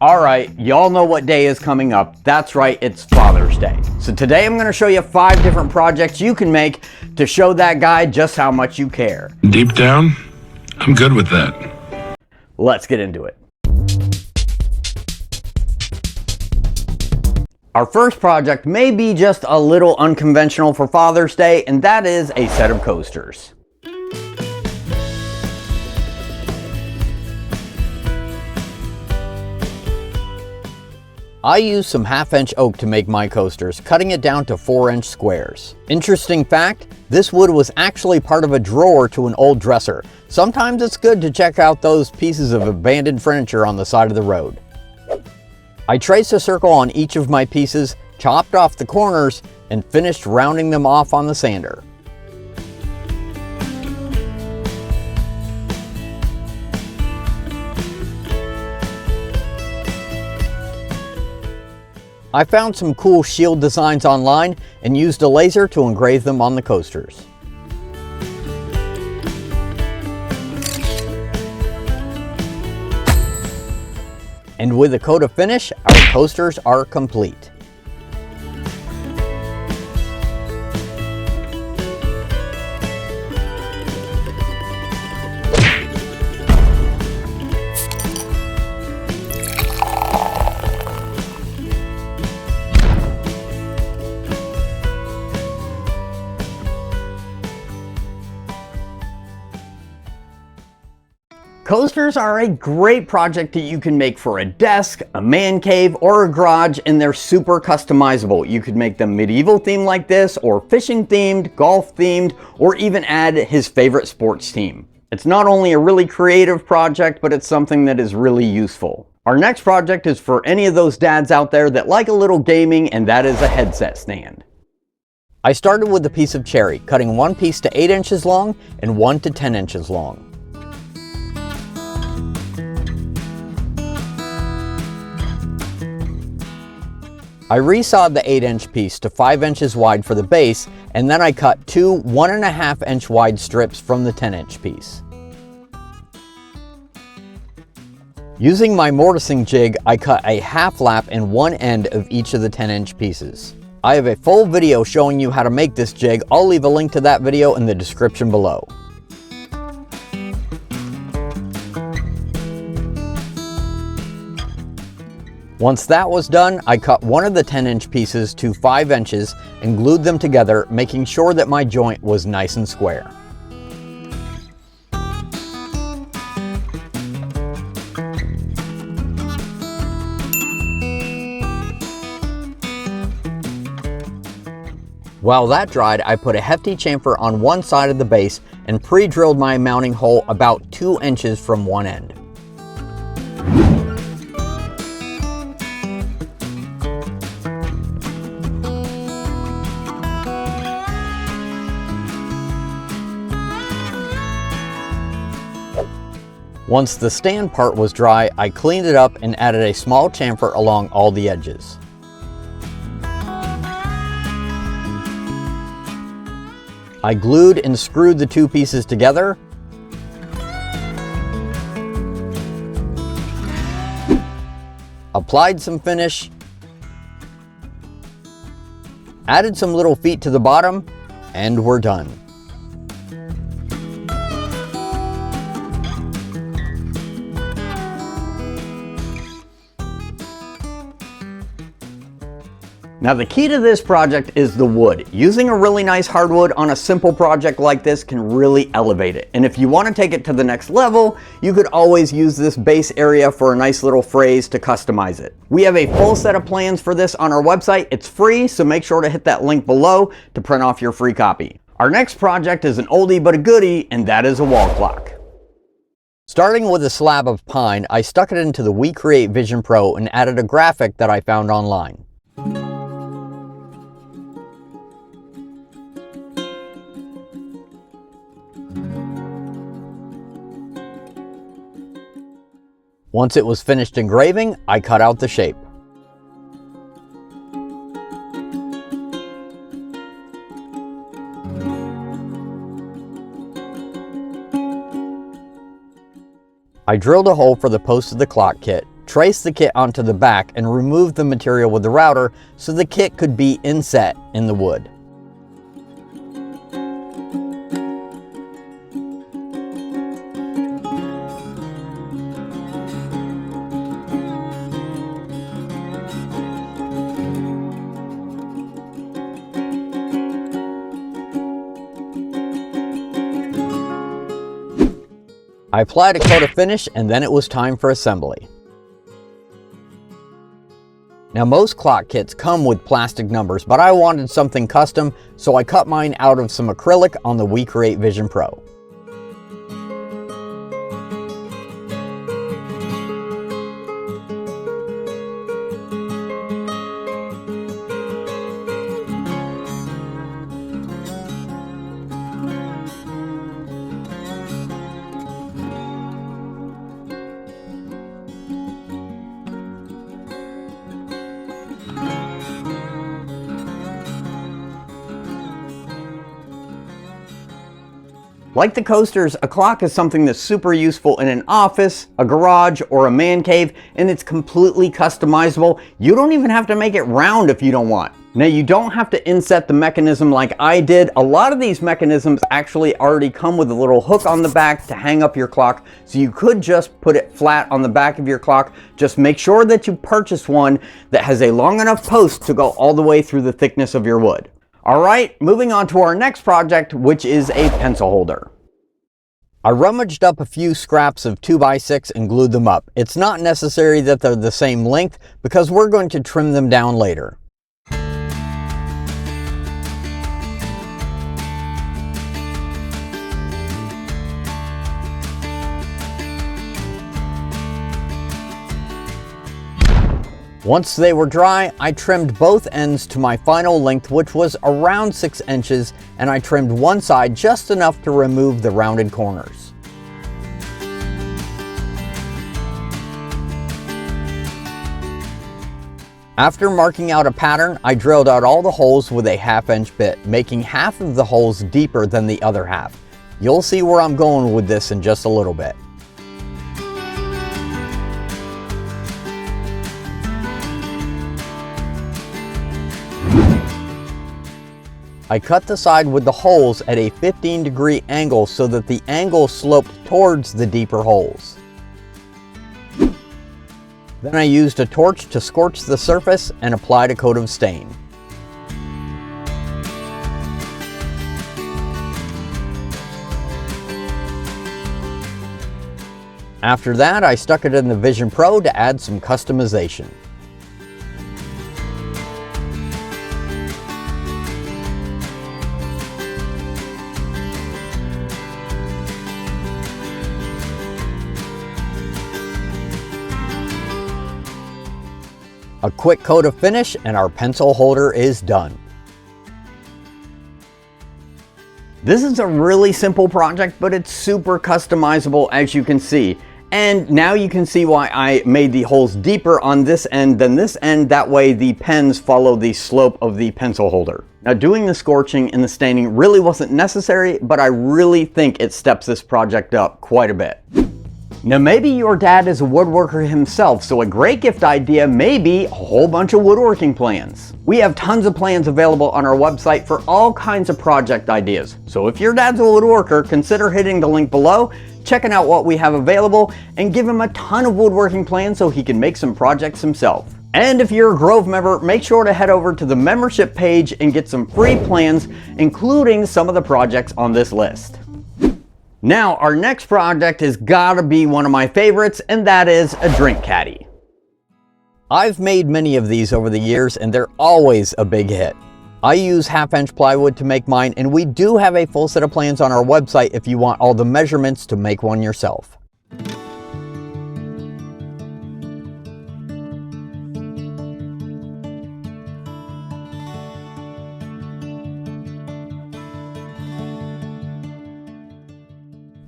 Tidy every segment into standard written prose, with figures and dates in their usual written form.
Alright, y'all know what day is coming up. That's right, it's Father's Day. So today I'm going to show you 5 different projects you can make to show that guy just how much you care. Deep down, I'm good with that. Let's get into it. Our first project may be just a little unconventional for Father's Day, and that is a set of coasters. I used some 1/2-inch oak to make my coasters, cutting it down to 4-inch squares. Interesting fact, this wood was actually part of a drawer to an old dresser. Sometimes it's good to check out those pieces of abandoned furniture on the side of the road. I traced a circle on each of my pieces, chopped off the corners, and finished rounding them off on the sander. I found some cool shield designs online and used a laser to engrave them on the coasters. And with a coat of finish, our coasters are complete. Coasters are a great project that you can make for a desk, a man cave, or a garage, and they're super customizable. You could make them medieval themed like this, or fishing themed, golf themed, or even add his favorite sports team. It's not only a really creative project, but it's something that is really useful. Our next project is for any of those dads out there that like a little gaming, and that is a headset stand. I started with a piece of cherry, cutting one piece to 8 inches long and one to 10 inches long. I resawed the 8-inch piece to 5 inches wide for the base, and then I cut 2 1.5-inch wide strips from the 10-inch piece. Using my mortising jig, I cut a half lap in one end of each of the 10-inch pieces. I have a full video showing you how to make this jig. I'll leave a link to that video in the description below. Once that was done, I cut one of the 10-inch pieces to 5 inches and glued them together, making sure that my joint was nice and square. While that dried, I put a hefty chamfer on one side of the base and pre-drilled my mounting hole about 2 inches from one end. Once the stand part was dry, I cleaned it up and added a small chamfer along all the edges. I glued and screwed the 2 pieces together. Applied some finish. Added some little feet to the bottom, and we're done. Now the key to this project is the wood. Using a really nice hardwood on a simple project like this can really elevate it. And if you want to take it to the next level, you could always use this base area for a nice little phrase to customize it. We have a full set of plans for this on our website. It's free, so make sure to hit that link below to print off your free copy. Our next project is an oldie but a goodie, and that is a wall clock. Starting with a slab of pine, I stuck it into the WeCreate Vision Pro and added a graphic that I found online. Once it was finished engraving, I cut out the shape. I drilled a hole for the post of the clock kit, Trace the kit onto the back and remove the material with the router so the kit could be inset in the wood. I applied a coat of finish and then it was time for assembly. Now most clock kits come with plastic numbers, but I wanted something custom, so I cut mine out of some acrylic on the WeCreate Vision Pro. Like the coasters, a clock is something that's super useful in an office, a garage, or a man cave, and it's completely customizable. You don't even have to make it round if you don't want. Now, you don't have to inset the mechanism like I did. A lot of these mechanisms actually already come with a little hook on the back to hang up your clock, so you could just put it flat on the back of your clock. Just make sure that you purchase one that has a long enough post to go all the way through the thickness of your wood. Alright, moving on to our next project, which is a pencil holder. I rummaged up a few scraps of 2x6 and glued them up. It's not necessary that they're the same length because we're going to trim them down later. Once they were dry, I trimmed both ends to my final length, which was around 6 inches, and I trimmed one side just enough to remove the rounded corners. After marking out a pattern, I drilled out all the holes with a 1/2-inch bit, making half of the holes deeper than the other half. You'll see where I'm going with this in just a little bit. I cut the side with the holes at a 15-degree angle so that the angle sloped towards the deeper holes. Then I used a torch to scorch the surface and applied a coat of stain. After that, I stuck it in the Vision Pro to add some customization. A quick coat of finish and our pencil holder is done. This is a really simple project, but it's super customizable, as you can see. And now you can see why I made the holes deeper on this end than this end. That way the pens follow the slope of the pencil holder. Now, doing the scorching and the staining really wasn't necessary, but I really think it steps this project up quite a bit. Now, maybe your dad is a woodworker himself, so a great gift idea may be a whole bunch of woodworking plans. We have tons of plans available on our website for all kinds of project ideas. So if your dad's a woodworker, consider hitting the link below, checking out what we have available, and give him a ton of woodworking plans so he can make some projects himself. And if you're a Grove member, make sure to head over to the membership page and get some free plans, including some of the projects on this list. Now, our next project has gotta be one of my favorites, and that is a drink caddy. I've made many of these over the years, and they're always a big hit. I use 1/2-inch plywood to make mine, and we do have a full set of plans on our website if you want all the measurements to make one yourself.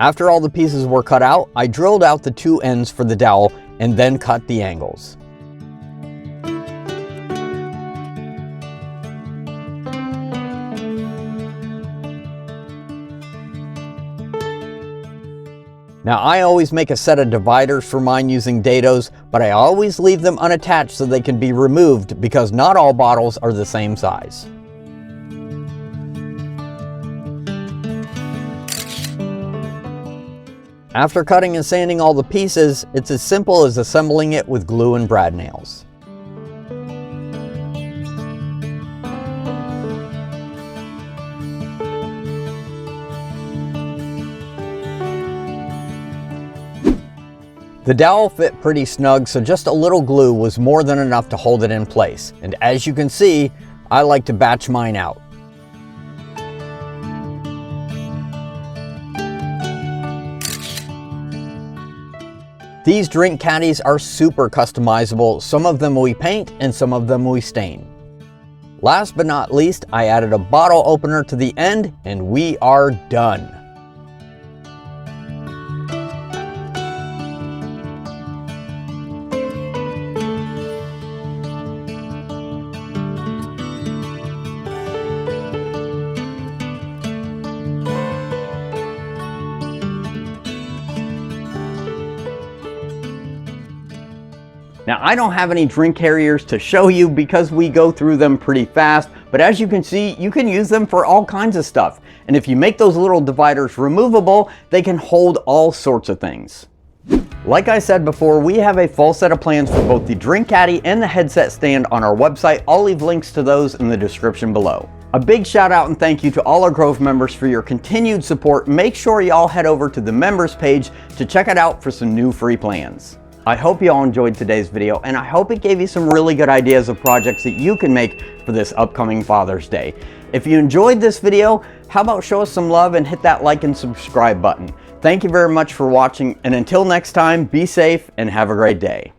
After all the pieces were cut out, I drilled out the 2 ends for the dowel and then cut the angles. Now, I always make a set of dividers for mine using dados, but I always leave them unattached so they can be removed because not all bottles are the same size. After cutting and sanding all the pieces, it's as simple as assembling it with glue and brad nails. The dowel fit pretty snug, so just a little glue was more than enough to hold it in place. And as you can see, I like to batch mine out. These drink caddies are super customizable. Some of them we paint and some of them we stain. Last but not least, I added a bottle opener to the end and we are done. Now, I don't have any drink carriers to show you because we go through them pretty fast, but as you can see, you can use them for all kinds of stuff. And if you make those little dividers removable, they can hold all sorts of things. Like I said before, we have a full set of plans for both the drink caddy and the headset stand on our website. I'll leave links to those in the description below. A big shout out and thank you to all our Grove members for your continued support. Make sure y'all head over to the members page to check it out for some new free plans. I hope you all enjoyed today's video, and I hope it gave you some really good ideas of projects that you can make for this upcoming Father's Day. If you enjoyed this video, how about show us some love and hit that like and subscribe button. Thank you very much for watching, and until next time, be safe and have a great day.